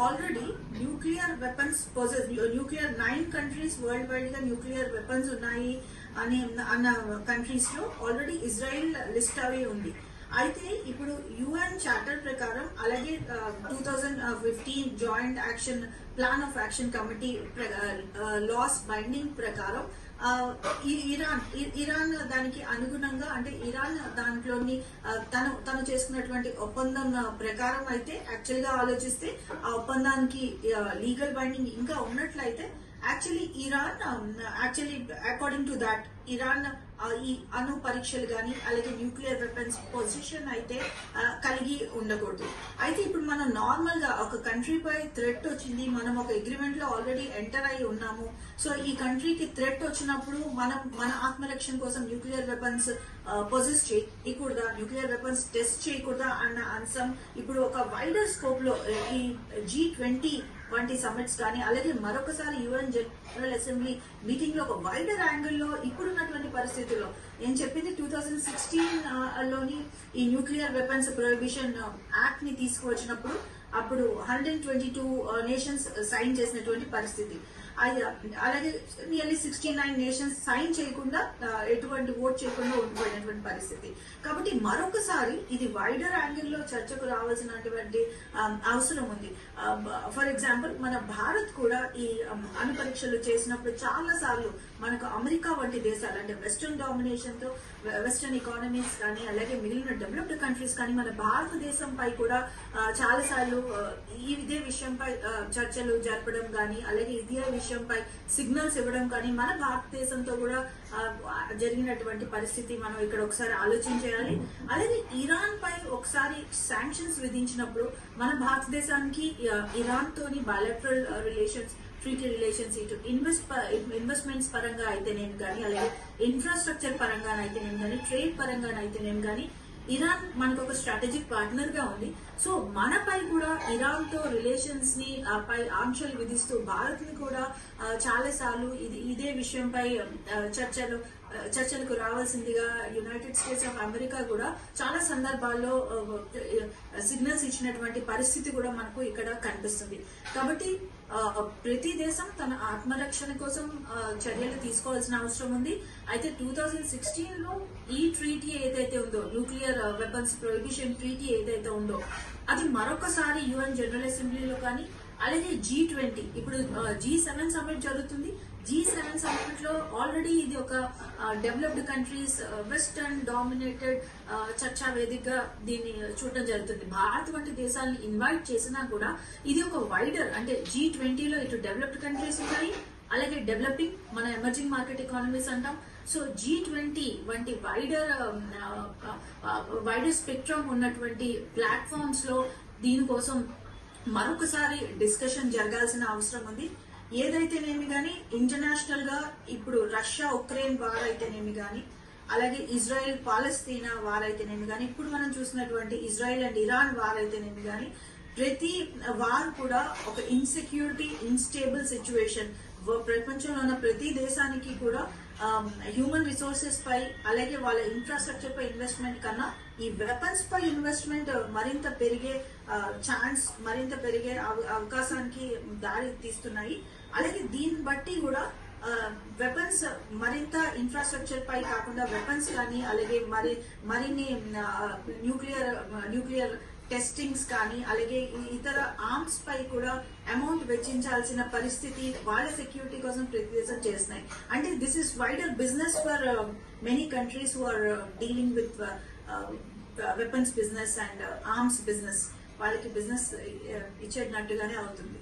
Already nuclear weapons possess nuclear 9 countries world wide గా nuclear weapons ఉన్నాయి అని అన్న కంట్రీస్ లో ఆల్రెడీ ఇజ్రాయెల్ లిస్ట్ అవి ఉంది. అయితే ఇప్పుడు యుఎన్ చార్టర్ ప్రకారం అలాగే 2015 joint action plan of action committee laws binding ప్రకారం ఇరాన్ దానికి అనుగుణంగా అంటే ఇరాన్ దాంట్లోని తను చేసుకున్నటువంటి ఒప్పందం ప్రకారం అయితే యాక్చువల్ గా ఆలోచిస్తే ఆ ఒప్పందానికి లీగల్ బైండింగ్ ఇంకా ఉన్నట్లయితే actually according to that Iran ఈ అణు పరీక్షలు కానీ అలాగే న్యూక్లియర్ వెపన్స్ పొజిషన్ అయితే కలిగి ఉండకూడదు. అయితే ఇప్పుడు మనం నార్మల్ గా ఒక కంట్రీపై థ్రెట్ వచ్చింది, మనం ఒక అగ్రిమెంట్ లో ఆల్రెడీ ఎంటర్ అయి ఉన్నాము. సో ఈ కంట్రీకి థ్రెట్ వచ్చినప్పుడు మనం మన ఆత్మరక్షణ కోసం న్యూక్లియర్ వెపన్స్ పొజెస్ చేయకూడదా, న్యూక్లియర్ వెపన్స్ టెస్ట్ చేయకూడదా అన్న అంశం ఇప్పుడు ఒక వైడర్ స్కోప్ లో ఈ G20 వంటి సమిట్స్ కానీ అలాగే మరొకసారి యుఎన్ జనరల్ అసెంబ్లీ మీటింగ్ లో ఒక వైడర్ యాంగిల్ లో ఇప్పుడున్నటువంటి పరిస్థితుల్లో నేను చెప్పింది 2016 లోని ఈ న్యూక్లియర్ వెపన్స్ ప్రొహిబిషన్ యాక్ట్ ని తీసుకువచ్చినప్పుడు అప్పుడు 122 నేషన్స్ సైన్ చేసినటువంటి పరిస్థితి. అలాగే నియర్లీ 69 నేషన్స్ సైన్ చేయకుండా ఎటువంటి ఓట్ చేయకుండా ఉండిపోయినటువంటి పరిస్థితి. కాబట్టి మరొకసారి ఇది వైడర్ యాంగిల్ లో చర్చకు రావాల్సినటువంటి అవసరం ఉంది. ఫర్ ఎగ్జాంపుల్ మన భారత్ కూడా ఈ అణు పరీక్షలు చేసినప్పుడు చాలా సార్లు మనకు అమెరికా వంటి దేశాలు అంటే వెస్టర్న్ డామినేషన్ తో వెస్టర్న్ ఎకానమీస్ కానీ అలాగే మిగిలిన డెవలప్డ్ కంట్రీస్ కానీ మన భారతదేశంపై కూడా చాలా సార్లు ఇదే విషయంపై చర్చలు జరపడం కానీ అలాగే ఇదే విషయంపై సిగ్నల్స్ ఇవ్వడం కానీ మన భారతదేశంతో కూడా జరిగినటువంటి పరిస్థితి మనం ఇక్కడ ఒకసారి ఆలోచించేయాలి. అలాగే ఇరాన్ పై ఒకసారి శాంక్షన్స్ విధించినప్పుడు మన భారతదేశానికి ఇరాన్ తోని బయాలటరల్ రిలేషన్స్ ట్రీటీ రిలేషన్స్ ఇటు ఇన్వెస్ట్మెంట్స్ పరంగా అయితేనేం కానీ అలాగే ఇన్ఫ్రాస్ట్రక్చర్ పరంగా అయితేనేం కానీ ట్రేడ్ పరంగా అయితేనేం కానీ ఇరాన్ మనకు ఒక స్ట్రాటజిక్ పార్ట్నర్ గా ఉంది. సో మనపై కూడా ఇరాన్ తో రిలేషన్స్ ని పై ఆంక్షలు విధిస్తూ భారత్ ని కూడా చాలా సార్లు ఇదే విషయంపై చర్చలకు రావాల్సిందిగా యునైటెడ్ స్టేట్స్ ఆఫ్ అమెరికా కూడా చాలా సందర్భాల్లో సిగ్నల్స్ ఇచ్చినటువంటి పరిస్థితి కూడా మనకు ఇక్కడ కనిపిస్తుంది. కాబట్టి ప్రతి దేశం తన ఆత్మరక్షణ కోసం చర్యలు తీసుకోవాల్సిన అవసరం ఉంది. అయితే 2016 లో ఈ ట్రీటీ ఏదైతే ఉందో న్యూక్లియర్ వెపన్స్ ప్రొహిబిషన్ ట్రీటీ ఏదైతే ఉందో అది మరొకసారి యుఎన్ జనరల్ అసెంబ్లీలో కానీ అలాగే G20 ఇప్పుడు G7 సమ్మిట్ జరుగుతుంది. G7 సమ్మిట్ లో ఆల్రెడీ ఇది ఒక డెవలప్డ్ కంట్రీస్ వెస్టర్న్ డామినేటెడ్ చర్చా వేదికగా దీన్ని చూడడం జరుగుతుంది. భారత్ వంటి దేశాలను ఇన్వైట్ చేసినా కూడా ఇది ఒక వైడర్ అంటే G20 లో ఇటు డెవలప్డ్ కంట్రీస్ ఉన్నాయి అలాగే డెవలపింగ్ మన ఎమర్జింగ్ మార్కెట్ ఎకానమీస్ అంటాం. సో G20 వంటి వైడర్ స్పెక్ట్రమ్ ఉన్నటువంటి ప్లాట్ఫామ్స్ లో దీనికోసం మరొకసారి డిస్కషన్ జరగాల్సిన అవసరం ఉంది. ఏదైతేనేమి కానీ ఇంటర్నేషనల్ గా ఇప్పుడు రష్యా ఉక్రెయిన్ వార్ అయితేనేమి కానీ అలాగే ఇజ్రాయెల్ పాలస్తీనా వార్ అయితేనేమి కానీ ఇప్పుడు మనం చూసినటువంటి ఇజ్రాయెల్ అండ్ ఇరాన్ వార్ అయితేనేమి కానీ ప్రతి వార్ కూడా ఒక ఇన్సెక్యూరిటీ ఇన్స్టేబుల్ సిచ్యువేషన్ ప్రపంచంలో ఉన్న ప్రతి దేశానికి కూడా హ్యూమన్ రిసోర్సెస్ పై అలాగే వాళ్ళ ఇన్ఫ్రాస్ట్రక్చర్ పై ఇన్వెస్ట్మెంట్ కన్నా ఈ వెపన్స్ పై ఇన్వెస్ట్మెంట్ మరింత పెరిగే ఛాన్స్ మరింత పెరిగే అవకాశానికి దారి తీస్తున్నాయి. అలాగే దీన్ని బట్టి కూడా వెపన్స్ మరింత ఇన్ఫ్రాస్ట్రక్చర్ పై కాకుండా వెపన్స్ కానీ అలాగే మరిన్ని న్యూక్లియర్ టెస్టింగ్స్ కానీ అలాగే ఇతర ఆర్మ్స్ పై కూడా అమౌంట్ వెచ్చించాల్సిన పరిస్థితి వాళ్ళ సెక్యూరిటీ కోసం ప్రతి దేశం చేస్తున్నాయి. అంటే this is wider business for many countries who are dealing with weapons business and arms business వాళ్ళకి బిజినెస్ ఇచ్చేటట్టుగానే అవుతుంది.